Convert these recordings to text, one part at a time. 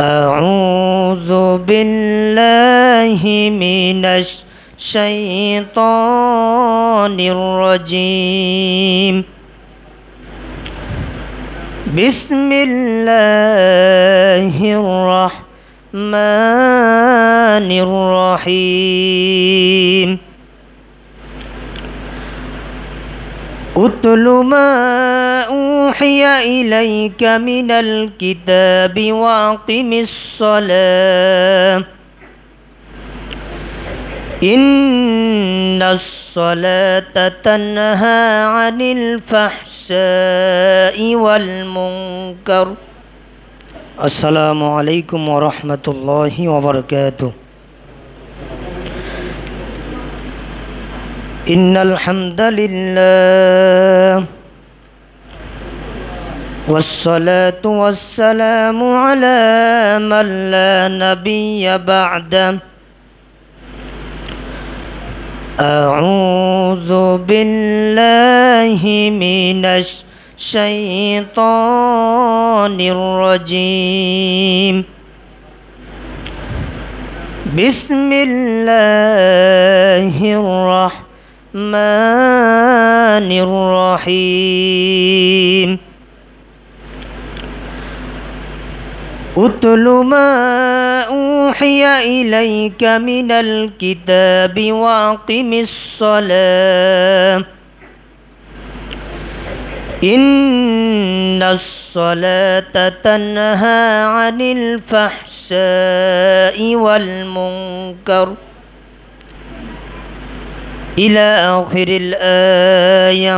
أعوذ بالله من الشيطان الرجيم بسم الله الرحمن الرحيم أتل ما أوحي إليك من الكتاب وأقم الصلاة إن الصلاة تنهى عن الفحشاء والمنكر. السلام عليكم ورحمة الله وبركاته. إن الحمد لله والصلاة والسلام على من لا نبي بعده. أعوذ بالله من الشيطان الرجيم بسم الله الرحمن الرحيم أتل ما أوحي إليك من الكتاب وأقم الصلاة إن الصلاة تنهى عن الفحشاء والمنكر إلى آخر الآية.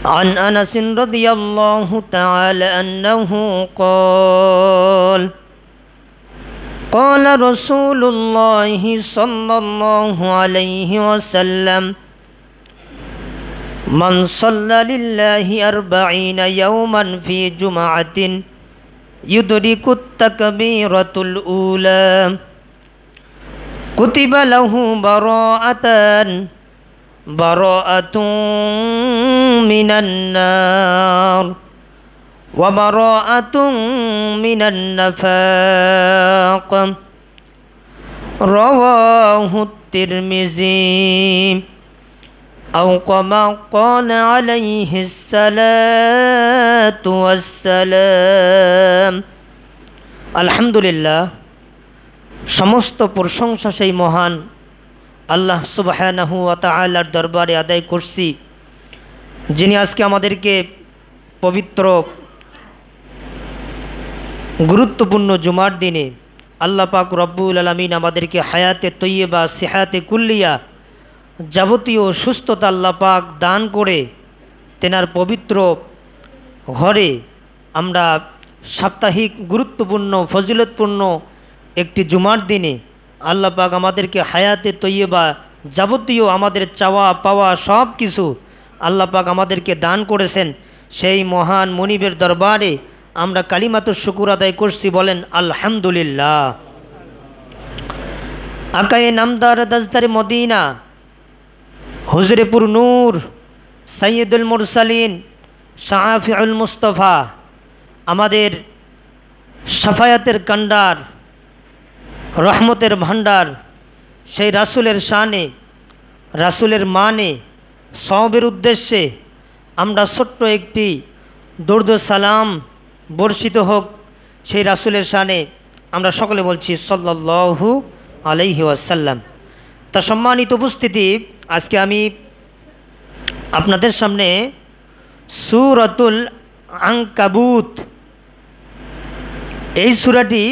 عن أنس رضي الله تعالى أنه قال قال رسول الله صلى الله عليه وسلم من صلى لله 40 يوما في جمعة يدرك التكبيرة الأولى كتب له براءة من النار وبراءة من النفاق. رواه الترمذي أو كما قال عليه الصلاة والسلام. আলহামদুলিল্লাহ, সমস্ত প্রশংসা সেই মহান আল্লাহ সুবহানাহু ওয়া তাআলার দরবারে আদায় করছি, যিনি আজকে আমাদেরকে পবিত্র গুরুত্বপূর্ণ জুমার দিনে আল্লাহ পাক রব্বুল আলামিন আমাদেরকে হায়াতে তৈয়বা সিহাতে কুল্লিয়া যাবতীয় সুস্থতা আল্লাহ পাক দান করে তেনার পবিত্র ঘরে আমরা সাপ্তাহিক গুরুত্বপূর্ণ ফজিলতপূর্ণ একটি জুমার দিনে আল্লাহ পাক আমাদেরকে হায়াতে তৈয়বা যাবতীয় আমাদের চাওয়া পাওয়া সব কিছু আল্লাহ পাক আমাদেরকে দান করেছেন। সেই মহান মনিবের দরবারে আমরা কালিমাতুশ শুকুর আদায় করছি, বলেন আলহামদুলিল্লাহ। আকায়ে নামদার দাজদারে মদিনা হুজুরেপুর নূর সাইয়্যিদুল মুরসালিন শাফিউল মুস্তাফা, আমাদের শাফায়াতের কান্ডার রহমতের ভান্ডার, সেই রাসূলের শানে রাসূলের মানে সওয়াবের উদ্দেশ্যে আমরা ছোট্ট একটি দরুদ সালাম বর্ষিত হোক সেই রাসূলের শানে আমরা সকলে বলছি সাল্লাল্লাহু আলাইহি ওয়াসাল্লাম। তা সম্মানিত উপস্থিতি, আজকে আমি আপনাদের সামনে সূরাতুল আনকাবুত, এই সূরাটি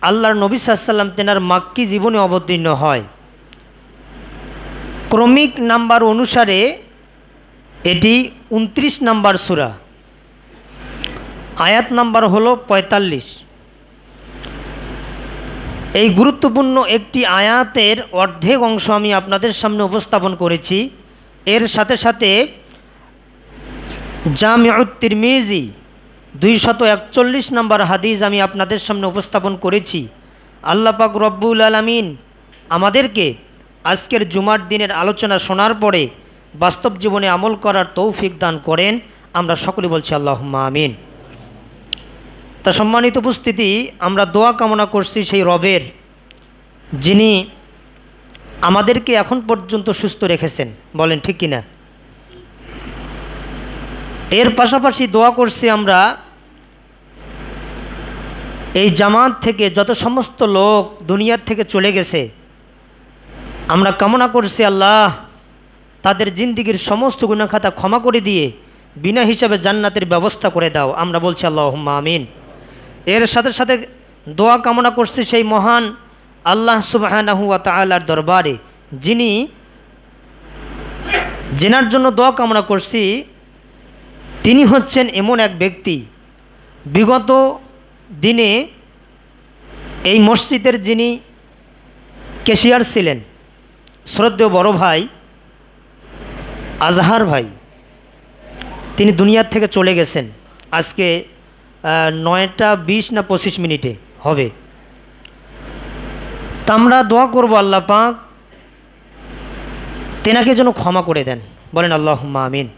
আল্লাহর নবী সাল্লাল্লাহু আলাইহি ওয়াসাল্লাম তেনার মাক্কি জীবনে অবতীর্ণ হয়। ক্রমিক নাম্বার অনুসারে এটি 29 নাম্বার সূরা, আয়াত নাম্বার হলো 45। এই গুরুত্বপূর্ণ একটি আয়াতের অর্ধেক অংশ আমি আপনাদের সামনে উপস্থাপন করেছি। এর সাথে সাথে জামিউত তিরমিজি 241 নম্বর হাদিস আমি আপনাদের সামনে উপস্থাপন করেছি। আল্লাহ পাক রব্বুল আলামিন আমাদেরকে আজকের জুমার দিনের আলোচনা শোনার পরে বাস্তব জীবনে আমল করার তৌফিক দান করেন। আমরা সকলে বলছি আল্লাহুম্মা আমিন। তা সম্মানিত উপস্থিতি, আমরা দোয়া কামনা করছি সেই রবের, যিনি আমাদেরকে এখন পর্যন্ত সুস্থ রেখেছেন। বলেন ঠিক কিনা? এর পাশাপাশি দোয়া করছি আমরা এই জামাত থেকে যত সমস্ত লোক দুনিয়ার থেকে চলে গেছে, আমরা কামনা করছি আল্লাহ তাদের জিন্দিগির সমস্ত গুনাহ খাতা ক্ষমা করে দিয়ে বিনা হিসাবে জান্নাতের ব্যবস্থা করে দাও। আমরা বলছি আল্লাহুম্মা আমিন। এর সাথে সাথে দোয়া কামনা করছি সেই মহান আল্লাহ সুবহানাহু ওয়া তাআলার দরবারে, যিনি জেনার জন্য দোয়া কামনা করছি, তিনি হচ্ছেন এমন এক ব্যক্তি, বিগত দিনে এই মসজিদের যিনি ক্যাশিয়ার ছিলেন, শ্রদ্ধেয় বড় ভাই আজহার ভাই, তিনি দুনিয়ার থেকে চলে গেছেন। আজকে 9টা 20 না 25 মিনিটে হবে। তা আমরা দোয়া করব আল্লাহ পাক তেনাকে যেন ক্ষমা করে দেন। বলেন আল্লাহুম্মা আমিন।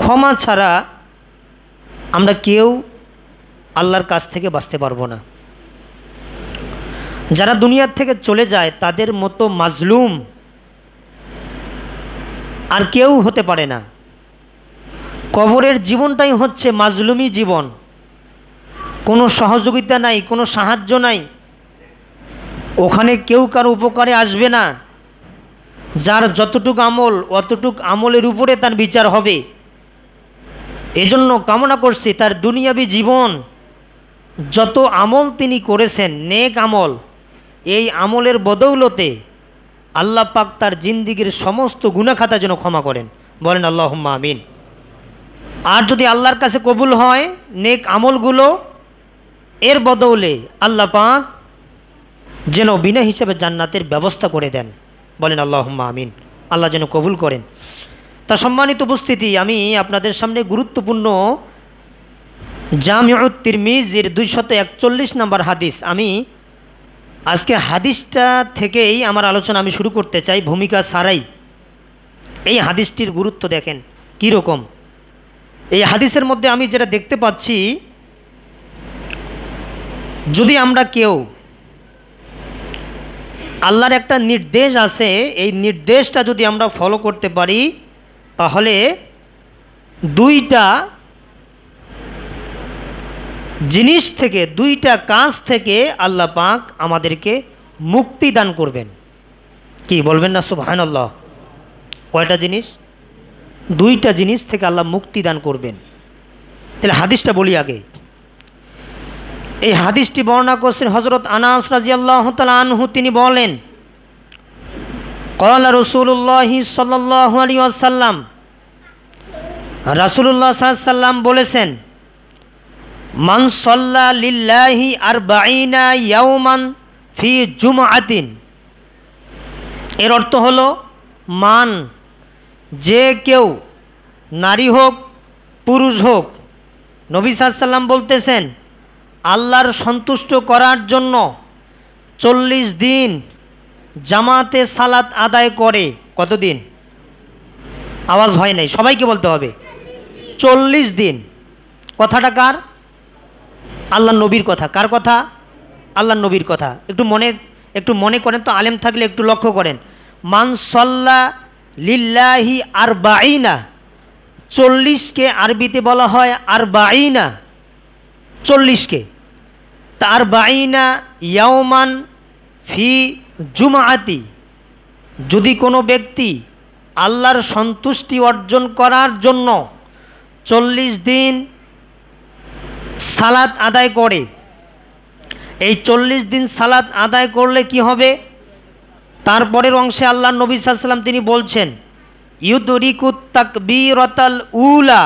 ক্ষমা ছাড়া আমরা কেউ আল্লাহর কাছ থেকে বাঁচতে পারবো না। যারা দুনিয়ার থেকে চলে যায় তাদের মতো মাজলুম আর কেউ হতে পারে না। কবরের জীবনটাই হচ্ছে মাজলুমি জীবন, কোনো সহযোগিতা নাই, কোনো সাহায্য নাই, ওখানে কেউ কারো উপকারে আসবে না। যার যতটুক আমল অতটুক আমলের উপরে তার বিচার হবে। এজন্য কামনা করছি তার দুনিয়াবি জীবন যত আমল তিনি করেছেন, নেক আমল, এই আমলের বদৌলতে আল্লাহ পাক তার জিন্দিগির সমস্ত গুনাহ খাতা যেন ক্ষমা করেন। বলেন আল্লাহুম্মা আমিন। আর যদি আল্লাহর কাছে কবুল হয় নেক আমলগুলো, এর বদৌলে আল্লাহ পাক যেন বিনা হিসাবে জান্নাতের ব্যবস্থা করে দেন। বলেন আল্লাহুম্মা আমিন। আল্লাহ যেন কবুল করেন। তা সম্মানিত উপস্থিতি, আমি আপনাদের সামনে গুরুত্বপূর্ণ জামিউত তিরমিজির 241 নম্বর হাদিস, আমি আজকে হাদিসটা থেকেই আমার আলোচনা আমি শুরু করতে চাই ভূমিকা ছাড়াই। এই হাদিসটির গুরুত্ব দেখেন কী রকম। এই হাদিসের মধ্যে আমি যেটা দেখতে পাচ্ছি, যদি আমরা কেউ আল্লাহর একটা নির্দেশ আছে, এই নির্দেশটা যদি আমরা ফলো করতে পারি, তাহলে দুইটা জিনিস থেকে, দুইটা কাজ থেকে আল্লাহ পাক আমাদেরকে মুক্তি দান করবেন। কি বলবেন না সুবহানাল্লাহ? কয়টা জিনিস? দুইটা জিনিস থেকে আল্লাহ মুক্তি দান করবেন। তাহলে হাদিসটা বলি আগে। এই হাদিসটি বর্ণনা করছেন হযরত আনাস রাদিয়াল্লাহু তাআলা আনহু। তিনি বলেন, ক্বালা রাসূলুল্লাহ সাল্লাল্লাহু আলাইহি ওয়াসাল্লাম, রাসূলুল্লাহ সাল্লাল্লাহু আলাইহি ওয়াসাল্লাম বলেছেন, মান সাল্লা লিল্লাহি 40 ইয়াওমান ফি জুমআতিন। এর অর্থ হলো, মান, যে কেউ, নারী হোক পুরুষ হোক, নবী সাল্লাল্লাহু আলাইহি ওয়াসাল্লাম বলতেছেন, আল্লাহর সন্তুষ্ট করার জন্য 40 দিন জামাতে সালাত আদায় করে। কতদিন? আওয়াজ হয় নাই, সবাইকে বলতে হবে। 40 দিন। কথাটা কার? আল্লাহ নবীর কথা। কার কথা? আল্লাহ নবীর কথা। একটু মনে করেন তো, আলেম থাকলে একটু লক্ষ্য করেন। মান সাল্লা লিল্লাহি 40, 40কে আরবিতে বলা হয় 40, 40কে। তা 40 ইয়াওমান ফি জুমআতি, যদি কোনো ব্যক্তি আল্লাহর সন্তুষ্টি অর্জন করার জন্য 40 দিন সালাত আদায় করে, এই 40 দিন সালাত আদায় করলে কি হবে? তারপরের অংশে আল্লাহ নবী সাল্লাল্লাহু আলাইহি ওয়াসাল্লাম তিনি বলছেন, ইউদরিকুত তাকবীরাতাল উলা,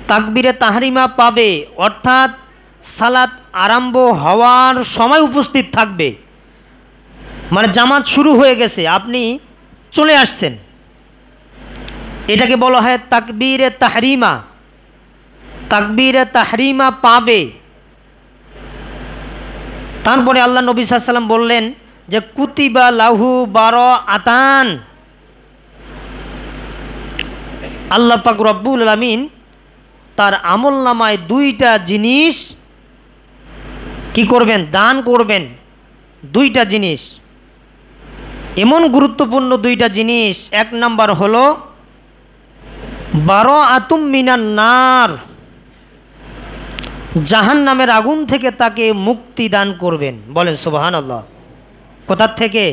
তাকবীরে তাহরিমা পাবে, অর্থাৎ সালাত আরম্ভ হওয়ার সময় উপস্থিত থাকবে। মানে জামাত শুরু হয়ে গেছে, আপনি চলে আসছেন, এটাকে বলা হয় তাকবীরে তাহরিমা। তাকবীরে তাহরিমা পাবে। তারপরে আল্লাহ নবী সাল্লাল্লাহু আলাইহি ওয়াসাল্লাম বললেন যে কুতিবা লাহু বারাআতান, আল্লাহ পাক রব্বুল আলামিন তার আমল নামায় দুইটা জিনিস কি করবেন? দান করবেন। দুইটা জিনিস এমন গুরুত্বপূর্ণ দুইটা জিনিস। এক নাম্বার হলো বারাআতুম মিনান নার, জাহান্নামের আগুন থেকে তাকে মুক্তি দান করবেন। বলেন সুবহানাল্লাহ। কোথার থেকে?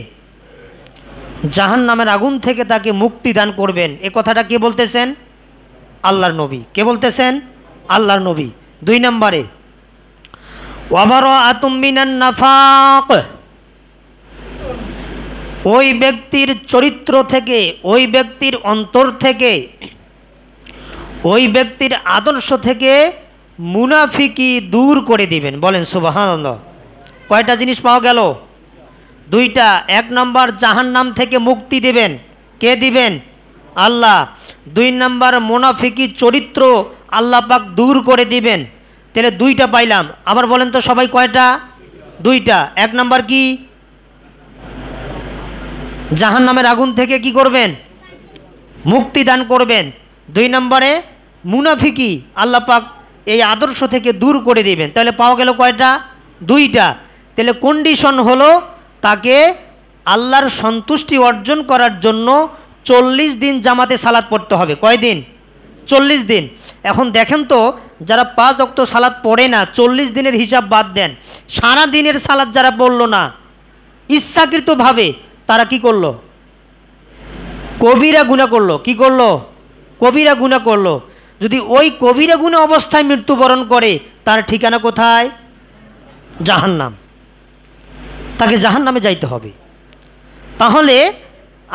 জাহান্নামের আগুন থেকে তাকে মুক্তি দান করবেন। এ কথাটা কে বলতেছেন? আল্লাহর নবী। কে বলতেছেন? আল্লাহর নবী। দুই নম্বরে ওয়া বারাআতুম মিনান নাফাক, ওই ব্যক্তির চরিত্র থেকে, ওই ব্যক্তির অন্তর থেকে, ওই ব্যক্তির আদর্শ থেকে মুনাফিকি দূর করে দিবেন। বলেন সুবহানাল্লাহ। কয়টা জিনিস পাওয়া গেল? দুইটা। এক নম্বর জাহান্নাম থেকে মুক্তি দিবেন। কে দিবেন? আল্লাহ। দুই নম্বর মুনাফিকি চরিত্র আল্লাহ পাক দূর করে দিবেন। তাহলে দুইটা পাইলাম। আবার বলেন তো সবাই কয়টা? দুইটা। এক নম্বর কি? জাহান্নামের আগুন থেকে কি করবেন? মুক্তি দান করবেন। দুই নম্বরে মুনাফিকি আল্লাহ পাক এই আদর্শ থেকে দূর করে দিবেন। তাহলে পাওয়া গেল কয়টা? দুইটা। তাহলে কন্ডিশন হলো তাকে আল্লাহর সন্তুষ্টি অর্জন করার জন্য 40 দিন জামাতে সালাত পড়তে হবে। কয় দিন? 40 দিন। এখন দেখেন তো, যারা 5 ওয়াক্ত সালাত পড়ে না, 40 দিনের হিসাব বাদ দেন, সারা দিনের সালাত যারা পড়ল না, ইচ্ছাকৃতভাবে তারা কি করলো? কবিরা গুনাহ করলো। কি করলো? কবিরা গুনাহ করলো। যদি ওই কবিরা গুনাহ অবস্থায় মৃত্যুবরণ করে, তার ঠিকানা কোথায়? জাহান্নাম। তাকে জাহান্নামে যাইতে হবে। তাহলে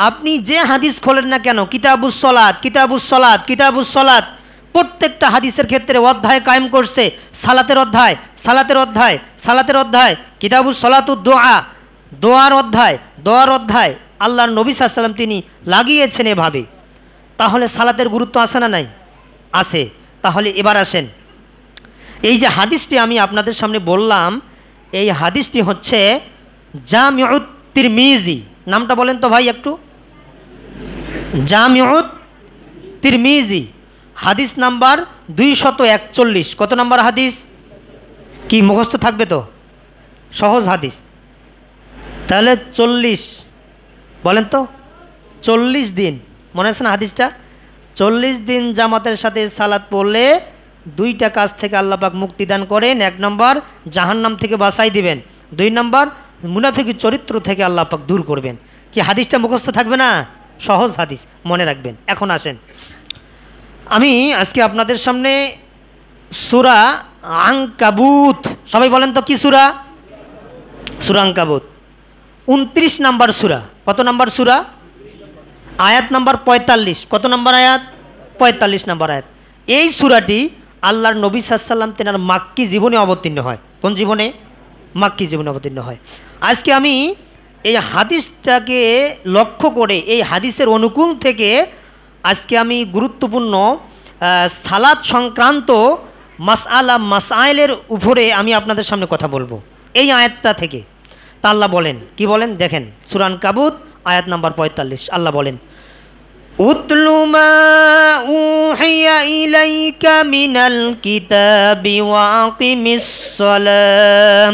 আপনি যে হাদিস খোলেন না কেন, কিতাবুস সলাত, কিতাবুস সলাত, কিতাবুস সলাত, প্রত্যেকটা হাদিসের ক্ষেত্রে অধ্যায় কায়েম করছে। সালাতের অধ্যায়, সালাতের অধ্যায়, সালাতের অধ্যায়, কিতাবুস সলাতুদ দোয়া, দোয়ার অধ্যায়, দোয়ার অধ্যায় আল্লাহর নবী সাল্লাল্লাহু আলাইহি ওয়াসাল্লাম তিনি লাগিয়েছেন এভাবে। তাহলে সালাতের গুরুত্ব আছে না নাই? আছে। তাহলে এবার আসেন, এই যে হাদিসটি আমি আপনাদের সামনে বললাম, এই হাদিসটি হচ্ছে জামিউত তিরমিজি। নামটা বলেন তো ভাই একটু। জামিউত তিরমিজি, হাদিস নাম্বার 241। কত নাম্বার হাদিস? কি মুখস্থ থাকবে তো? সহজ হাদিস। তাহলে 40 বলেন তো, 40 দিন মনে আছে না হাদিসটা? 40 দিন জামাতের সাথে সালাত পড়লে দুইটা কাজ থেকে আল্লাহ পাক মুক্তি দান করেন। এক নম্বর জাহান্নাম থেকে বাঁচাই দিবেন। দুই নম্বর মুনাফিকি চরিত্র থেকে আল্লাহ পাক দূর করবেন। কি হাদিসটা মুখস্থ থাকবে না? সহজ হাদিস, মনে রাখবেন। এখন আসেন, আমি আজকে আপনাদের সামনে সূরা আনকাবুত, সবাই বলেন তো কি সূরা? সূরা আনকাবুত 29 নাম্বার সূরা। কত নাম্বার সূরা? আয়াত নাম্বার 45। কত নাম্বার আয়াত? 45 নাম্বার আয়াত। এই সূরাটি আল্লাহর নবী সাল্লাল্লাহু আলাইহি ওয়াসাল্লাম তেনার মাক্কি জীবনে অবতীর্ণ হয়। কোন জীবনে? মাক্কি জীবনে অবতীর্ণ হয়। আজকে আমি এই হাদিসটাকে লক্ষ্য করে, এই হাদিসের অনুকূল থেকে আজকে আমি গুরুত্বপূর্ণ সালাত সংক্রান্ত মাসআলা মাসাইলের উপরে আমি আপনাদের সামনে কথা বলবো এই আয়াতটা থেকে। তা আল্লাহ বলেন, কি বলেন দেখেন, সূরা আনকাবুত আয়াত নাম্বার 45। আল্লাহ বলেন, উতলু মা উহিয়া ইলাইকা মিনাল কিতাবি ওয়া আকিমিস সালাহ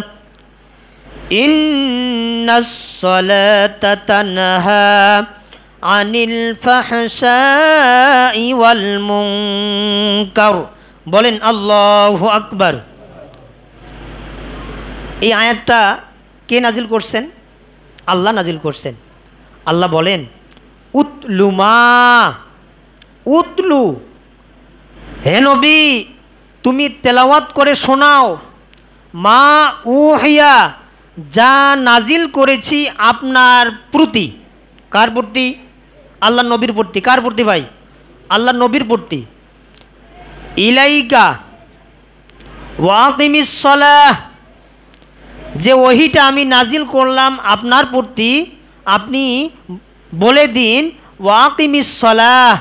ইন্নাস সালাতা তানহা আনিল ফাহশাই ওয়াল মুনকার। বলেন আল্লাহু আকবার। এই আয়াতটা কে নাজিল করছেন? আল্লাহ নাজিল করছেন। আল্লাহ বলেন, উতলুমা, উতলু, হে নবী তুমি তেলাওয়াত করে শোনাও, মা উহিয়া, যা নাজিল করেছি আপনার প্রতি। কার প্রতি? আল্লাহ নবীর প্রতি। কার প্রতি ভাই? আল্লাহ নবীর প্রতি। ইলাইকা ওয়াকিমিস সালাহ, যে ওহিটা আমি নাজিল করলাম আপনার প্রতি, আপনি বলে দিন ওয়াকিমিস সালাহ,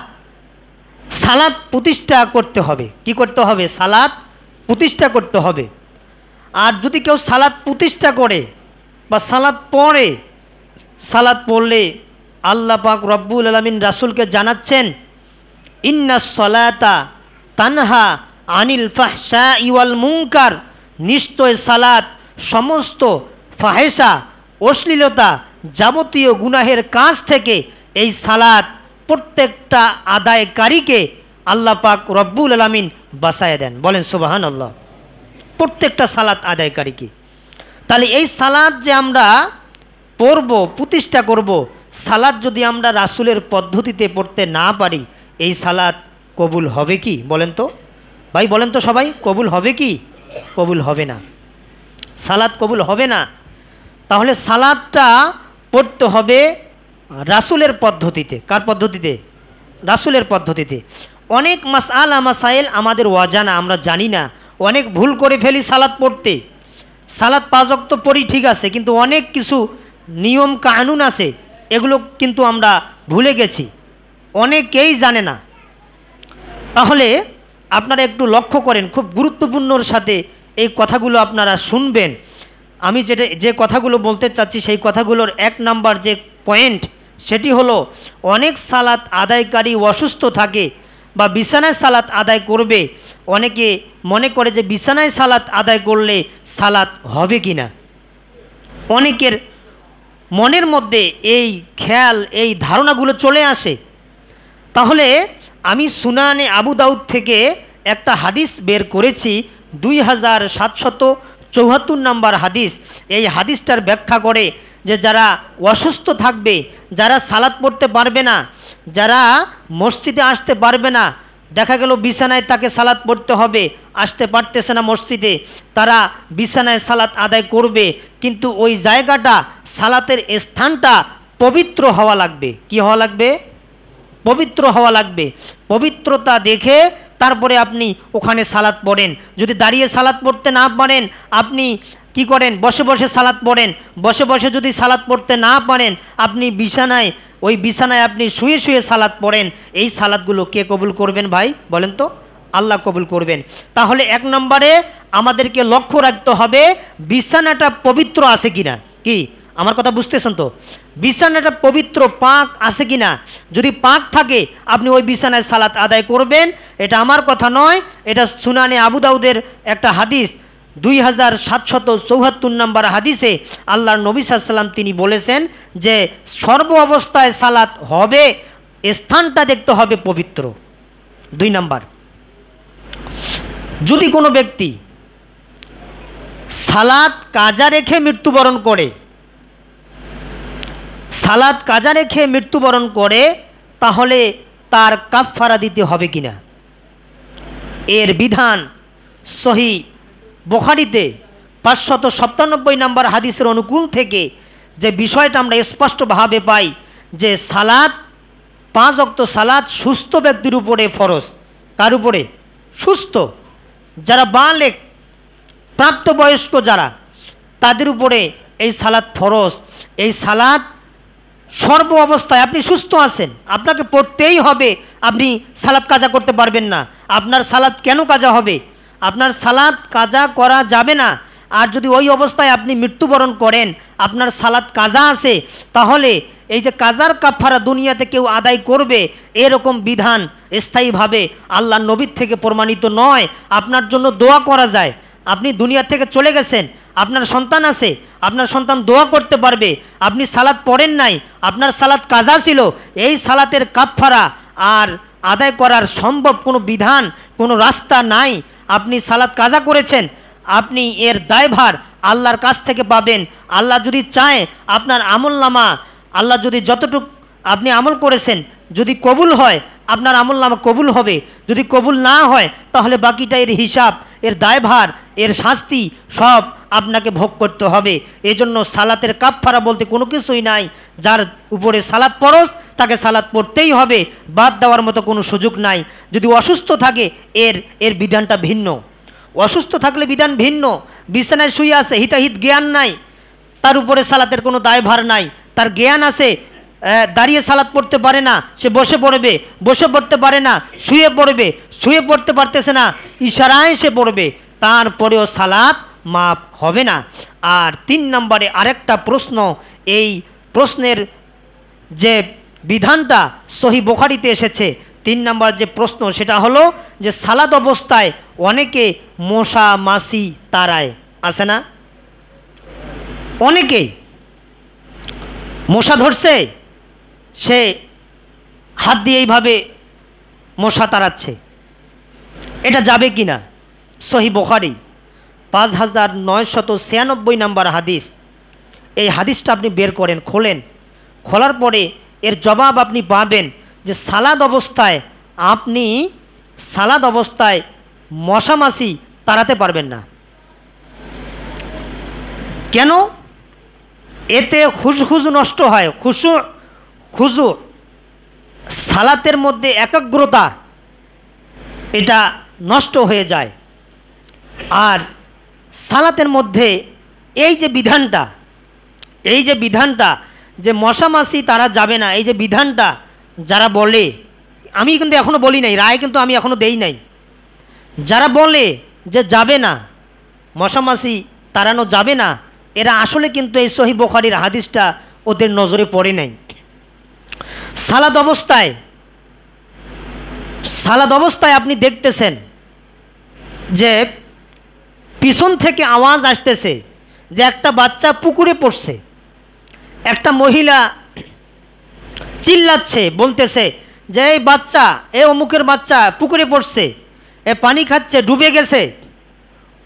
সালাত প্রতিষ্ঠা করতে হবে। কি করতে হবে? সালাত প্রতিষ্ঠা করতে হবে। আর যদি কেউ সালাত প্রতিষ্ঠা করে বা সালাত পড়ে, সালাত পড়লে আল্লাহ পাক রব্বুল আলামিন রাসূলকে জানাচ্ছেন, ইন্নাস সালাতা তানহা আনিল ফাহশাই ওয়াল মুনকার, নিশ্চয় সালাত সমস্ত ফাহেসা অশ্লীলতা যাবতীয় গুনাহের কাজ থেকে এই সালাত প্রত্যেকটা আদায়কারীকে আল্লাহ পাক রব্বুল আলামিন বাঁচায় দেন। বলেন সুবহানাল্লাহ। প্রত্যেকটা সালাত আদায়কারীকে। তাহলে এই সালাত যে আমরা পড়ব, প্রতিষ্ঠা করব, সালাত যদি আমরা রাসূলের পদ্ধতিতে পড়তে না পারি, এই সালাত কবুল হবে কি? বলেন তো ভাই, বলেন তো সবাই, কবুল হবে কি? কবুল হবে না, সালাত কবুল হবে না। তাহলে সালাতটা পড়তে হবে রাসূলের পদ্ধতিতে। কার পদ্ধতিতে? রাসূলের পদ্ধতিতে। অনেক মাসআলা মাসাইল আমাদের অজানা, আমরা জানি না, অনেক ভুল করে ফেলি সালাত পড়তে। সালাত 5 ওয়াক্ত পড়ি ঠিক আছে, কিন্তু অনেক কিছু নিয়ম কানুন আছে, এগুলো কিন্তু আমরা ভুলে গেছি, অনেকেই জানে না। তাহলে আপনারা একটু লক্ষ্য করেন, খুব গুরুত্বপূর্ণর সাথে এই কথাগুলো আপনারা শুনবেন। আমি যে কথাগুলো বলতে চাচ্ছি সেই কথাগুলোর 1 নাম্বার যে পয়েন্ট, সেটি হলো অনেক সালাত আদায়কারী অসুস্থ থাকে বা বিছানায় সালাত আদায় করবে। অনেকে মনে করে যে বিছানায় সালাত আদায় করলে সালাত হবে কি না। অনেকের মনের মধ্যে এই খেয়াল, এই ধারণাগুলো চলে আসে। তাহলে আমি সুনানে আবু দাউদ থেকে একটা হাদিস বের করেছি, 2774 নম্বর হাদিস। এই হাদিসটার ব্যাখ্যা করে যে যারা অসুস্থ থাকবে, যারা সালাত পড়তে পারবে না, যারা মসজিদে আসতে পারবে না, দেখা গেল বিছানায় তাকে সালাত পড়তে হবে, আসতে পারতেছে না মসজিদে, তারা বিছানায় সালাত আদায় করবে, কিন্তু ওই জায়গাটা, সালাতের স্থানটা পবিত্র হওয়া লাগবে। কি হওয়া লাগবে? পবিত্র হওয়া লাগবে। পবিত্রতা দেখে তারপরে আপনি ওখানে সালাত পড়েন। যদি দাঁড়িয়ে সালাত পড়তে না পারেন, আপনি কি করেন? বসে বসে সালাত পড়েন। বসে বসে যদি সালাত পড়তে না পারেন, আপনি বিছানায়, ওই বিছানায় আপনি শুয়ে শুয়ে সালাত পড়েন। এই সালাতগুলো কে কবুল করবেন ভাই? বলেন তো, আল্লাহ কবুল করবেন। তাহলে 1 নম্বরে আমাদেরকে লক্ষ্য রাখতে হবে বিছানাটা পবিত্র আছে কিনা। কি আমার কথা বুঝতেছেন তো? বিছানাটা পবিত্র, পাক আছে কিনা। যদি পাক থাকে, আপনি ওই বিছানায় সালাত আদায় করবেন। এটা আমার কথা নয়, এটা সুনানে আবু দাউদের একটা হাদিস, 2774 নম্বর হাদিসে আল্লাহর নবী সাল্লাল্লাহু আলাইহি ওয়াসাল্লাম তিনি বলেছেন যে সর্ব অবস্থায় সালাত হবে, স্থানটা দেখতে হবে পবিত্র। 2 নাম্বার, যদি কোনো ব্যক্তি সালাত কাজা রেখে মৃত্যুবরণ করে, সালাত কাজা রেখে মৃত্যুবরণ করে, তাহলে তার কাফফারা দিতে হবে কিনা। এর বিধান সহি বুখারীতে 597 নম্বর হাদিসের অনুকূল থেকে যে বিষয়টা আমরা স্পষ্টভাবে পাই যে সালাত, 5 ওয়াক্ত সালাত সুস্থ ব্যক্তির উপরে ফরজ। কার উপরে? সুস্থ, যারা বালেগ, প্রাপ্তবয়স্ক যারা, তাদের উপরে এই সালাত ফরজ। এই সালাত সর্ব অবস্থায়, আপনি সুস্থ আছেন, আপনাকে পড়তেই হবে, আপনি সালাত কাজা করতে পারবেন না। আপনার সালাত কেন কাজা হবে? আপনার সালাত কাজা করা যাবে না। আর যদি ওই অবস্থায় আপনি মৃত্যুবরণ করেন, আপনার সালাত কাজা আছে, তাহলে এই যে কাজার কাফারা দুনিয়াতে কেউ আদায় করবে, এরকম বিধান স্থায়ীভাবে আল্লাহর নবীর থেকে প্রমাণিত নয়। আপনার জন্য দোয়া করা যায়। আপনি দুনিয়া থেকে চলে গেছেন, আপনার সন্তান আছে, আপনার সন্তান দোয়া করতে পারবে। আপনি সালাত পড়েন নাই, আপনার সালাত কাজা ছিল, এই সালাতের কাফারা আর আদায় করার সম্ভব কোনো বিধান, কোনো রাস্তা নাই। আপনি সালাত কাজা করেছেন, আপনি এর দায়ভার আল্লাহর কাছ থেকে পাবেন। আল্লাহ যদি চায় আপনার আমলনামা, আল্লাহ যদি যতটুকু আপনি আমল করেছেন যদি কবুল হয়, আপনার আমলনামা কবুল হবে। যদি কবুল না হয়, তাহলে বাকিটা এর হিসাব, এর দায়ভার, এর শাস্তি সব আপনাকে ভোগ করতে হবে। এজন্য সালাতের কাফফারা বলতে কোনো কিছুই নাই। যার উপরে সালাত ফরজ, তাকে সালাত পড়তেই হবে, বাদ দেওয়ার মতো কোনো সুযোগ নাই। যদি অসুস্থ থাকে, এর বিধানটা ভিন্ন। অসুস্থ থাকলে বিধান ভিন্ন। বিছানায় শুয়ে আছে, হিতাহিত জ্ঞান নাই, তার উপরে সালাতের কোনো দায়ভার নাই। তার জ্ঞান আছে, দাঁড়িয়ে সালাত পড়তে পারে না, সে বসে পড়বে। বসে পড়তে পারে না, শুয়ে পড়বে। শুয়ে পড়তে পারতেছে না, ইশারায় সে পড়বে, তারপরেও সালাত মাপ হবে না। আর 3 নম্বরে আরেকটা প্রশ্ন, এই প্রশ্নের যে বিধানটা সহি বুখারীতে এসেছে, 3 নম্বর যে প্রশ্ন সেটা হলো যে সালাত অবস্থায় অনেকে মশা মাছি তাড়ায়, আছে না? অনেকেই মশা ধরছে, সে হাত দিয়ে এইভাবে মশা তাড়াচ্ছে, এটা যাবে কি না? সহিহ বুখারী 5996 নম্বর হাদিস। এই হাদিসটা আপনি বের করেন, খোলেন, খোলার পরে এর জবাব আপনি পাবেন যে সালাদ অবস্থায় মশা মাছি তাড়াতে পারবেন না। কেন? এতে খুশু নষ্ট হয়, খুশু সালাতের মধ্যে একাগ্রতা এটা নষ্ট হয়ে যায়। আর সালাতের মধ্যে এই যে বিধানটা যে মশা মাছি তারা যাবে না, এই যে বিধানটা যারা বলে, আমি কিন্তু এখনও বলি নাই, রায় কিন্তু আমি এখনও দেই নাই, যারা বলে যে যাবে না, মশা মাছি তাড়ানো যাবে না, এরা আসলে কিন্তু এই সহিহ বুখারীর হাদিসটা ওদের নজরে পড়ে নাই। সালাদ অবস্থায় আপনি দেখতেছেন যে পিছন থেকে আওয়াজ আসতেছে যে একটা বাচ্চা পুকুরে পড়ছে, একটা মহিলা চিল্লাচ্ছে, বলতেছে যে এই বাচ্চা, অমুকের বাচ্চা পুকুরে পড়ছে, পানি খাচ্ছে, ডুবে গেছে।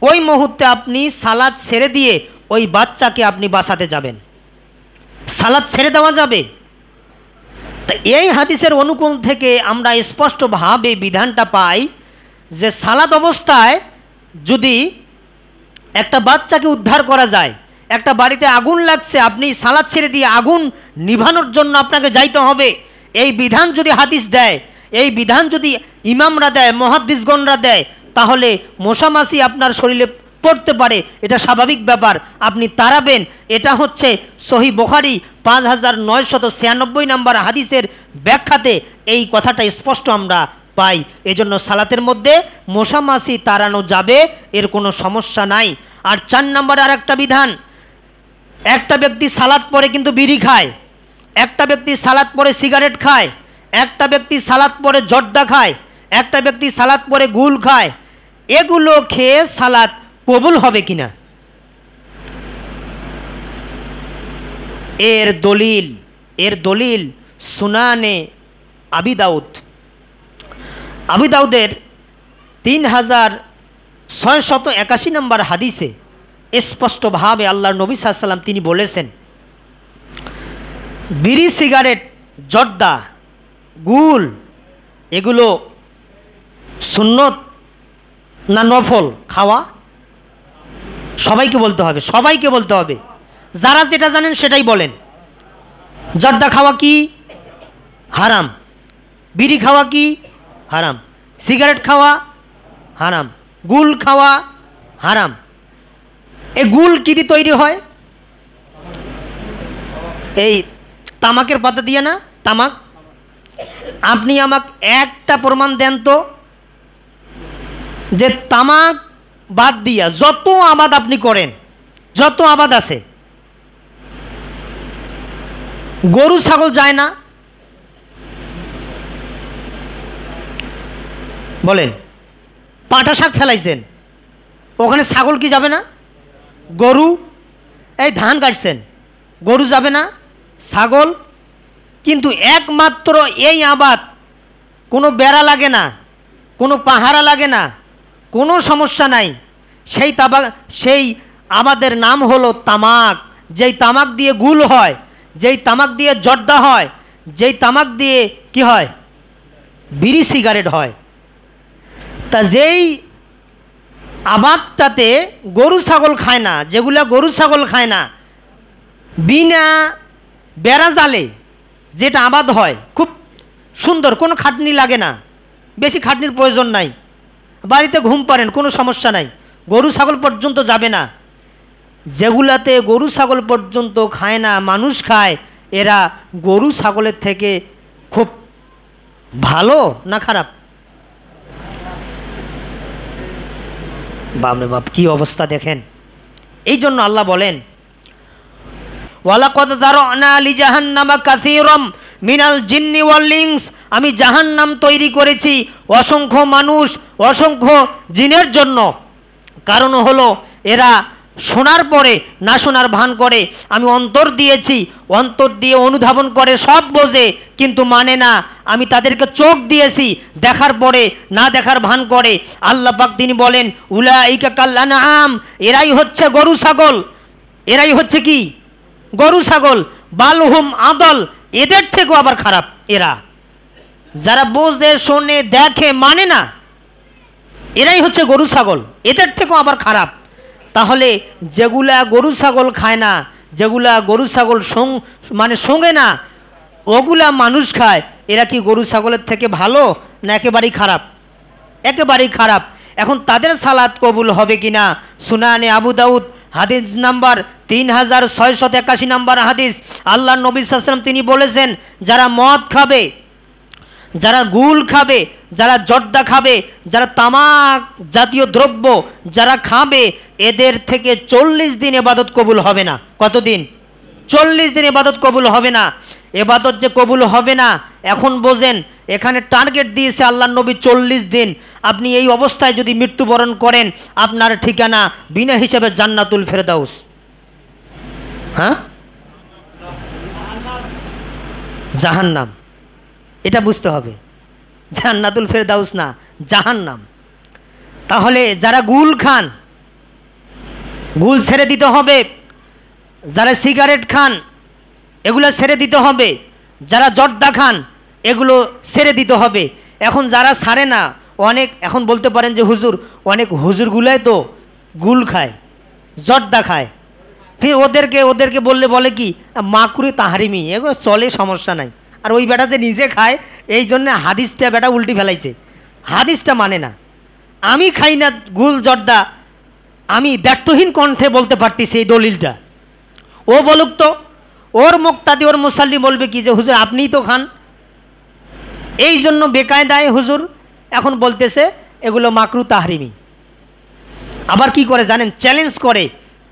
ওই মুহূর্তে আপনি সালাত ছেড়ে দিয়ে ওই বাচ্চাকে আপনি বাঁচাতে যাবেন, সালাত ছেড়ে দেওয়া যাবে? তা এই হাদিসের অনুকূল থেকে আমরা স্পষ্টভাবে বিধানটা পাই যে সালাত অবস্থায় যদি একটা বাচ্চাকে উদ্ধার করা যায়, একটা বাড়িতে আগুন লাগছে, আপনি সালাত ছেড়ে দিয়ে আগুন নিভানোর জন্য আপনাকে যাইতে হবে, এই বিধান যদি হাদিস দেয়, এই বিধান যদি ইমামরা দেয়, মুহাদ্দিসগণরা দেয়, তাহলে মশা মাছি আপনার শরীরে পড়তে পারে, এটা স্বাভাবিক ব্যাপার, আপনি তাড়াবেন। এটা হচ্ছে সহিহ বুখারী 5996 নম্বর হাদিসের ব্যাখ্যাতে এই কথাটা স্পষ্ট আমরা পাই। এজন্য সালাতের মধ্যে মশা মাছি তাড়ানো যাবে, এর কোনো সমস্যা নাই। আর 4 নম্বর আর একটা বিধান, একটা ব্যক্তি সালাত পরে কিন্তু বিড়ি খায়, একটা ব্যক্তি সালাত পরে সিগারেট খায়, একটা ব্যক্তি সালাত পরে জর্দা খায়, একটা ব্যক্তি সালাত পরে গুল খায়, এগুলো খেয়ে সালাত কবুল হবে কিনা? এর দলিল সুনানে আবি দাউদের 3681 নম্বর হাদিসে স্পষ্টভাবে আল্লাহর নবী সাল্লাল্লাহু আলাইহি ওয়াসাল্লাম তিনি বলেছেন, বিড়ি, সিগারেট, জর্দা, গুল এগুলো সুন্নত না নফল খাওয়া? সবাইকে বলতে হবে, যারা যেটা জানেন সেটাই বলেন। জর্দা খাওয়া কি? হারাম। বিড়ি খাওয়া কি? হারাম। সিগারেট খাওয়া হারাম। গুল খাওয়া হারাম। এই গুল কি দিয়ে তৈরি হয়? এই তামাকের পাতা দিয়ে না? তামাক। আপনি আমাকে একটা প্রমাণ দেন তো যে তামাক বাদ দিয়া যত আবাদ আপনি করেন, যত আবাদ আছে, গরু ছাগল যায় না? বলেন। পাটা শাক ফেলাইছেন, ওখানে ছাগল কি যাবে না? গরু। এই ধান কাটছেন, গরু যাবে না? ছাগল। কিন্তু একমাত্র এই আবাদ কোনো বেড়া লাগে না, কোনো পাহারা লাগে না, কোনো সমস্যা নাই, সেই আবাদের নাম হলো তামাক। যেই তামাক দিয়ে গুল হয়, যেই তামাক দিয়ে জর্দা হয়, যেই তামাক দিয়ে কি হয়? বিড়ি সিগারেট হয়। তা যেই আবাদটাতে গরু ছাগল খায় না, যেগুলা গরু ছাগল খায় না, বিনা বেড়া জালে যেটা আবাদ হয়, খুব সুন্দর, কোনো খাটনি লাগে না, বেশি খাটনির প্রয়োজন নাই, বাড়িতে ঘুম পারেন, কোনো সমস্যা নাই, গরু ছাগল পর্যন্ত যাবে না। যেগুলাতে গরু ছাগল পর্যন্ত খায় না, মানুষ খায়, এরা গরু ছাগলের থেকে খুব ভালো না খারাপ? বাপরে বাপ, কি অবস্থা দেখেন। এই জন্য আল্লাহ বলেন, ওয়ালাকাদ যারানা লিজাহান্নামা কাসীরাম মিনাল জিন্নি ওয়াল ইনস, আমি জাহান্নাম তৈরি করেছি অসংখ্য মানুষ অসংখ্য জিনের জন্য। কারণ হলো এরা শোনার পরে না শোনার ভান করে। আমি অন্তর দিয়েছি, অন্তর দিয়ে অনুধাবন করে, সব বোঝে কিন্তু মানে না। আমি তাদেরকে চোখ দিয়েছি, দেখার পরে না দেখার ভান করে। আল্লাহ পাক তিনি বলেন উলাইকা কাল আনআম, এরাই হচ্ছে গরু ছাগল। এরাই হচ্ছে কি? গরু ছাগল। বালহুম আদল, এদের থেকেও আবার খারাপ এরা। যারা বোঝে শোনে দেখে মানে না, এরাই হচ্ছে গরু ছাগল, এদের থেকেও আবার খারাপ। তাহলে যেগুলা গরু ছাগল খায় না, যেগুলা গরু ছাগল মানে সঙ্গে না, ওগুলা মানুষ খায়, এরা কি গরু ছাগলের থেকে ভালো না একেবারেই খারাপ? একেবারেই খারাপ। এখন তাদের সালাত কবুল হবে কিনা? সুনানে আবু দাউদ হাদিস নাম্বার 3681 নাম্বার হাদিস, আল্লাহ নবী সাল্লাল্লাহু আলাইহি ওয়াসাল্লাম তিনি বলেছেন, যারা মদ খাবে, যারা গুল খাবে, যারা জর্দা খাবে, যারা তামাক জাতীয় দ্রব্য যারা খাবে, এদের থেকে 40 দিন ইবাদত কবুল হবে না। কতদিন? 40 দিন ইবাদত কবুল হবে না। ইবাদত যে কবুল হবে না এখন বোঝেন, এখানে টার্গেট দিয়েছে আল্লাহ নবী 40 দিন। আপনি এই অবস্থায় যদি মৃত্যুবরণ করেন, আপনার ঠিকানা বিনা হিসাবে জান্নাতুল ফেরদাউস। হ্যাঁ, জাহান্নাম, এটা বুঝতে হবে। জান্নাতুল ফেরদাউস না, জাহান্নাম। তাহলে যারা গুল খান, গুল ছেড়ে দিতে হবে। যারা সিগারেট খান, এগুলো ছেড়ে দিতে হবে। যারা জর্দা খান, এগুলো ছেড়ে দিতে হবে। এখন যারা ছাড়ে না, অনেক এখন বলতে পারেন যে হুজুর, অনেক হুজুরগুলাই তো গুল খায়, জর্দা খায়, ফির ওদেরকে বলে কি মাকরুহ তাহরিমি, এগুলো চলে, সমস্যা নাই। আর ওই বেটা যে নিজে খায়, এই জন্য হাদিসটা বেটা উল্টি ফেলাইছে, হাদিসটা মানে না। আমি খাই না গুল জর্দা, আমি দায়িত্বহীন কণ্ঠে বলতে পারতেছি এই দলিলটা। ও বলুক তো, ওর মুক্তাদি ওর মুসাল্লি বলবে কি যে হুজুর আপনিই তো খান। এই জন্য বেকায়দায় হুজুর এখন বলতেছে এগুলো মাকরুহ তাহরিমি। আবার কি করে জানেন? চ্যালেঞ্জ করে,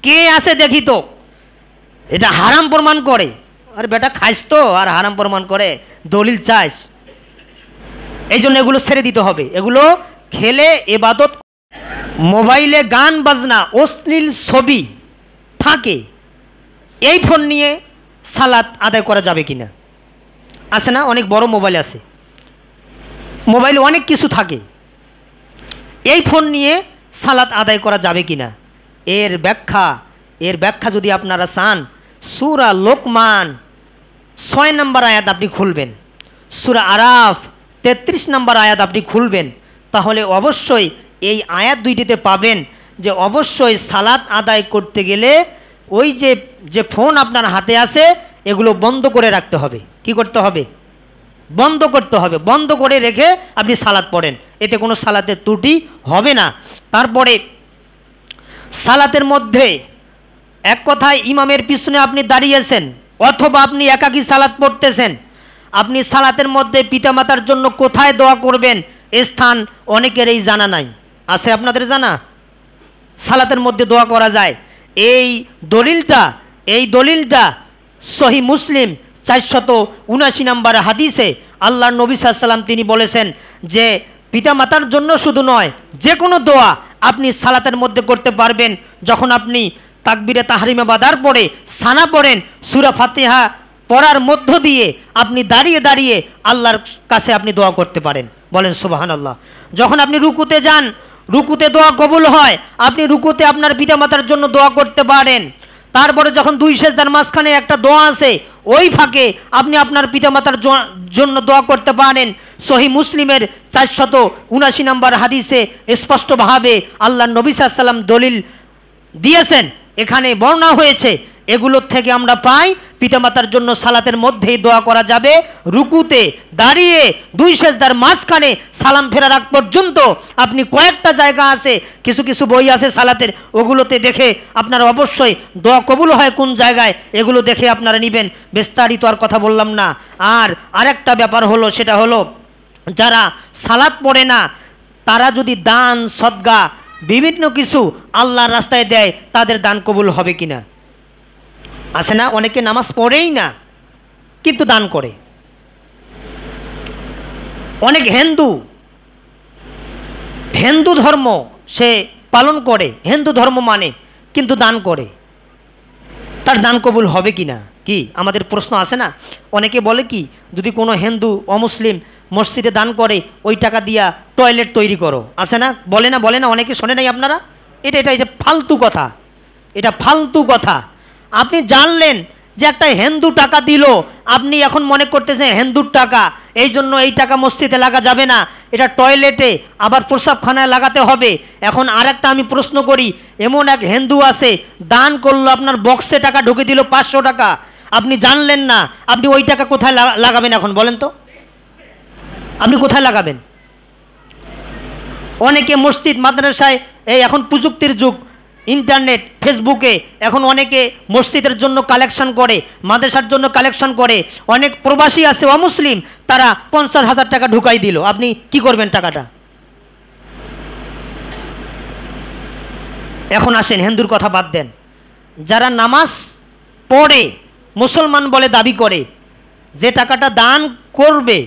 কে আছে দেখি তো, এটা হারাম প্রমাণ করে। আর বেটা খাইস তো আর হারাম প্রমাণ করে, দলিল চাইস। এই জন্য এগুলো ছেড়ে দিতে হবে। এগুলো খেলে ইবাদত। মোবাইলে গান বাজনা অশ্লীল ছবি থাকে, এই ফোন নিয়ে সালাত আদায় করা যাবে কিনা? আছে না, অনেক বড় মোবাইল আছে, মোবাইলে অনেক কিছু থাকে, এই ফোন নিয়ে সালাত আদায় করা যাবে কিনা? এর ব্যাখ্যা যদি আপনারা চান, সূরা লোকমান 6 নম্বর আয়াত আপনি খুলবেন, সূরা আরাফ 33 নম্বর আয়াত আপনি খুলবেন, তাহলে অবশ্যই এই আয়াত দুইটিতে পাবেন যে অবশ্যই সালাত আদায় করতে গেলে ওই যে ফোন আপনার হাতে আছে এগুলো বন্ধ করে রাখতে হবে। কি করতে হবে? বন্ধ করতে হবে। বন্ধ করে রেখে আপনি সালাত পড়েন, এতে কোনো সালাতের ত্রুটি হবে না। তারপরে সালাতের মধ্যে এক কথায় ইমামের পিছনে আপনি দাঁড়িয়েছেন অথবা আপনি একাকী সালাত পড়তেছেন, আপনি সালাতের মধ্যে পিতামাতার জন্য কোথায় দোয়া করবেন স্থান অনেকেরই জানা নাই। আছে আপনাদের জানা? সালাতের মধ্যে দোয়া করা যায়। এই দলিলটা সহি মুসলিম 479 নম্বর হাদিসে আল্লাহর নবী সাল্লাল্লাহু আলাইহি ওয়াসাল্লাম তিনি বলেছেন যে পিতামাতার জন্য শুধু নয়, যে কোনো দোয়া আপনি সালাতের মধ্যে করতে পারবেন। যখন আপনি তাকবীরে তাহরিমে বাদার পড়ে সানা পড়েন, সূরা ফাতিহা পড়ার মধ্য দিয়ে আপনি দাঁড়িয়ে দাঁড়িয়ে আল্লাহর কাছে আপনি দোয়া করতে পারেন। বলেন সুবহানাল্লাহ। যখন আপনি রুকুতে যান, রুকুতে দোয়া কবুল হয়, আপনি রুকুতে আপনার পিতামাতার জন্য দোয়া করতে পারেন। তারপরে যখন দুই সেজদার মাঝখানে একটা দোয়া আছে, ওই ফাঁকে আপনি আপনার পিতামাতার জন্য দোয়া করতে পারেন। সহি মুসলিমের 479 নম্বর হাদিসে স্পষ্টভাবে আল্লাহর নবী সাল্লাল্লাহু আলাইহি ওয়াসাল্লাম দলিল দিয়েছেন, এখানে বর্ণনা হয়েছে। এগুলোর থেকে আমরা পাই পিতামাতার জন্য সালাতের মধ্যেই দোয়া করা যাবে, রুকুতে দাঁড়িয়ে দুই সেজদার মাঝখানে সালাম ফেরার আগ পর্যন্ত। আপনি কয়েকটা জায়গা আছে, কিছু বই আছে সালাতের, ওগুলোতে দেখে আপনারা অবশ্যই দোয়া কবুল হয় কোন জায়গায়, এগুলো দেখে আপনারা নেবেন। বিস্তারিত আর কথা বললাম না। আর আরেকটা ব্যাপার হলো, সেটা হলো যারা সালাত পড়ে না তারা যদি দান সদকা বিভিন্ন কিছু আল্লাহর রাস্তায় দেয়, তাদের দান কবুল হবে কিনা? আছে না? অনেকে নামাজ পড়েই না কিন্তু দান করে। অনেক হিন্দু ধর্ম সে পালন করে, হিন্দু ধর্ম মানে, কিন্তু দান করে। তার দান কবুল হবে কি না, কি আমাদের প্রশ্ন আসে না? অনেকে বলে কি, যদি কোনো হিন্দু অমুসলিম মসজিদে দান করে ওই টাকা দিয়া টয়লেট তৈরি করো, আসে না? বলে না অনেকে শোনে নাই আপনারা? এটা ফালতু কথা, এটা ফালতু কথা। আপনি জানলেন যে একটা হিন্দু টাকা দিল, আপনি এখন মনে করতেছেন হিন্দুর টাকা, এই জন্য এই টাকা মসজিদে লাগা যাবে না, এটা টয়লেটে আবার প্রস্রাবখানায় লাগাতে হবে। এখন আরেকটা আমি প্রশ্ন করি, এমন এক হিন্দু আছে দান করলো, আপনার বক্সে টাকা ঢুকে দিল 500 টাকা, আপনি জানলেন না, আপনি ওই টাকা কোথায় লাগাবেন এখন বলেন তো? আপনি কোথায় লাগাবেন? অনেকে মসজিদ মাদ্রাসায়, এই এখন প্রযুক্তির যুগ, ইন্টারনেট ফেসবুকে এখন অনেকে মসজিদের জন্য কালেকশন করে, মাদ্রাসার জন্য কালেকশন করে। অনেক প্রবাসী আছে অমুসলিম, তারা 50,000 টাকা ঢুকাই দিল। আপনি কি করবেন টাকাটা? এখন আসেন, হিন্দুর কথা বাদ দেন, যারা নামাজ পড়ে মুসলমান বলে দাবি করে, যে টাকাটা দান করবে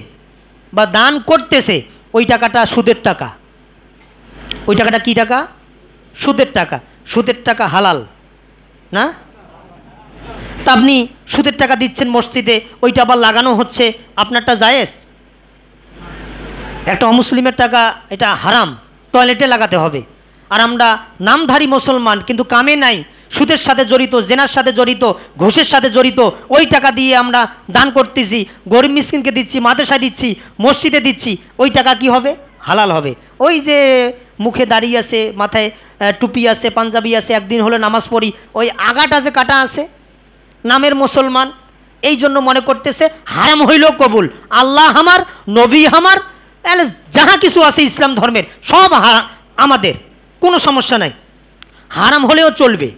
বা দান করতেছে ওই টাকাটা সুদের টাকা। ওই টাকাটা কি টাকা? সুদের টাকা। সুদের টাকা হালাল না? তা আপনি সুদের টাকা দিচ্ছেন মসজিদে, ওইটা আবার লাগানো হচ্ছে, আপনারটা জায়েজ? একটা অমুসলিমের টাকা, এটা হারাম, টয়লেটে লাগাতে হবে। আর আমরা নামধারী মুসলমান কিন্তু কামে নাই, সুদের সাথে জড়িত, জেনার সাথে জড়িত, ঘুষের সাথে জড়িত, ওই টাকা দিয়ে আমরা দান করতেছি, গরিব মিসকিনকে দিচ্ছি, মাদ্রাসায় দিচ্ছি, মসজিদে দিচ্ছি, ওই টাকা কি হবে? হালাল হবে। ওই যে মুখে দাড়ি আছে, মাথায় টুপি আছে, পাঞ্জাবি আছে, একদিন হলো নামাজ পড়ি, ওই আগাটা যে কাটা আছে, নামের মুসলমান, এই জন্য মনে করতেছে হারাম হইল কবুল, আল্লাহ আমার, নবী আমার, যাহা কিছু আছে ইসলাম ধর্মের সব আমাদের, কোনো সমস্যা নাই, হারাম হলেও চলবে,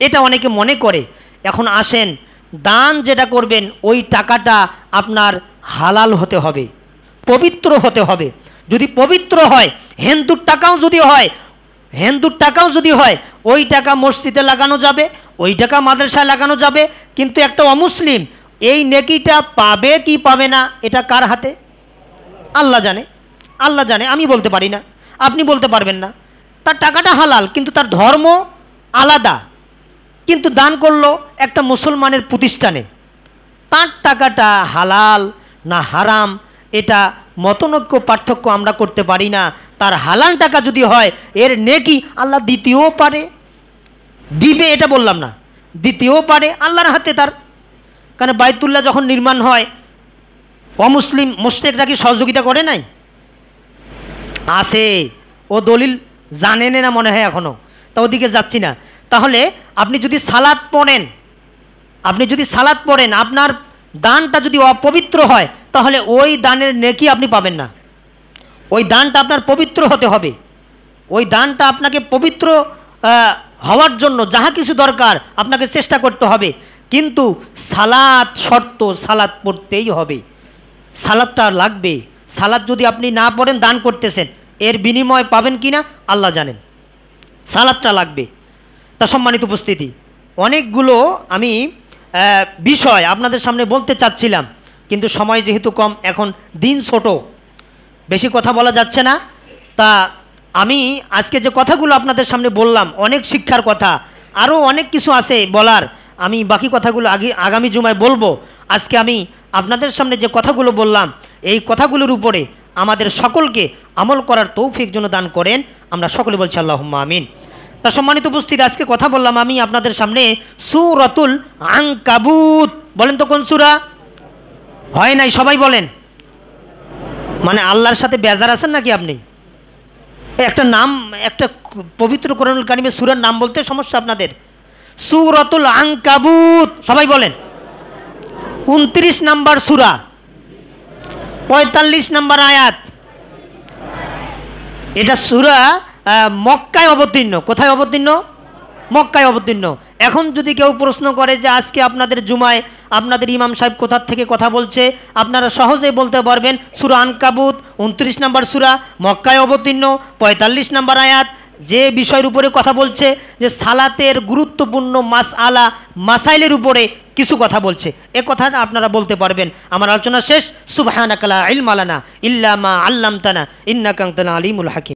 এটা অনেকে মনে করে। এখন আসেন, দান যেটা করবেন ওই টাকাটা আপনার হালাল হতে হবে, পবিত্র হতে হবে। যদি পবিত্র হয়, হিন্দুর টাকাও যদি হয় ওই টাকা মসজিদে লাগানো যাবে, ওই টাকা মাদ্রাসায় লাগানো যাবে। কিন্তু একটা অমুসলিম এই নেকিটা পাবে কি পাবে না, এটা কার হাতে? আল্লাহ জানে, আমি বলতে পারি না, আপনি বলতে পারবেন না। তার টাকাটা হালাল কিন্তু তার ধর্ম আলাদা, কিন্তু দান করলো একটা মুসলমানের প্রতিষ্ঠানে, তার টাকাটা হালাল না হারাম এটা মতনৈক্য পার্থক্য আমরা করতে পারি না। তার হালাল টাকা যদি হয় এর নেকি আল্লাহ দিতেও পারে, দিবে এটা বললাম না, দিতেও পারে আল্লাহর হাতে তার। কারণ বাইতুল্লাহ যখন নির্মাণ হয় অমুসলিম মুশরিকরা কি সহযোগিতা করে নাই? আসে, ও দলিল জানেন না মনে হয় এখনও, তা ওদিকে যাচ্ছি না। তাহলে আপনি যদি সালাত পড়েন, আপনার দানটা যদি অপবিত্র হয় তাহলে ওই দানের নেকি আপনি পাবেন না। ওই দানটা আপনার পবিত্র হতে হবে, ওই দানটা আপনাকে পবিত্র হওয়ার জন্য যাহা কিছু দরকার আপনাকে চেষ্টা করতে হবে। কিন্তু সালাত শর্ত, সালাত পড়তেই হবে, সালাতটা লাগবে। সালাত যদি আপনি না পড়েন, দান করতেছেন, এর বিনিময় পাবেন কি না আল্লাহ জানেন, সালাতটা লাগবে। তা সম্মানিত উপস্থিতি, অনেকগুলো আমি বিষয় আপনাদের সামনে বলতে চাচ্ছিলাম, কিন্তু সময় যেহেতু কম, এখন দিন ছোট, বেশি কথা বলা যাচ্ছে না। তা আমি আজকে যে কথাগুলো আপনাদের সামনে বললাম, অনেক শিক্ষার কথা, আরও অনেক কিছু আছে বলার, আমি বাকি কথাগুলো আগামী জুমায় বলবো। আজকে আমি আপনাদের সামনে যে কথাগুলো বললাম, এই কথাগুলোর উপরে আমাদের সকলকে আমল করার তৌফিক যেন দান করেন, আমরা সকলে বলছি আল্লাহুম্মা আমিন। তা সম্মানিত উপস্থিতি, আজকে কথা বললাম আমি আপনাদের সামনে সূরাতুল আনকাবুত। বলেন তো কোন সূরা? হয় নাই, সবাই বলেন। মানে আল্লাহর সাথে বেজার আছেন নাকি আপনি? একটা নাম, একটা পবিত্র কোরআনুল কারিমের সূরার নাম বলতে সমস্যা আপনাদের? সূরাতুল আনকাবুত, সবাই বলেন। 29 নম্বর সূরা, 45 নম্বর আয়াত। এটা সূরা মক্কায় অবতীর্ণ। কোথায় অবতীর্ণ? মক্কায় অবতীর্ণ। এখন যদি কেউ প্রশ্ন করে যে আজকে আপনাদের জুমায় আপনাদের ইমাম সাহেব কোথা থেকে কথা বলছে, আপনারা সহজেই বলতে পারবেন সূরা আনকাবুত 29 নম্বর সূরা, মক্কায় অবতীর্ণ, 45 নম্বর আয়াত। যে বিষয়ের উপরে কথা বলছে, যে সালাতের গুরুত্বপূর্ণ মাসআলা মাসাইলের উপরে কিছু কথা বলছে, এ কথাটা আপনারা বলতে পারবেন। আমার আলোচনা শেষ। সুবহানাকা লা ইলমা লানা ইল্লা মা আল্লামতানা ইন্নাকা আনতাল আলিমুল হাকিম।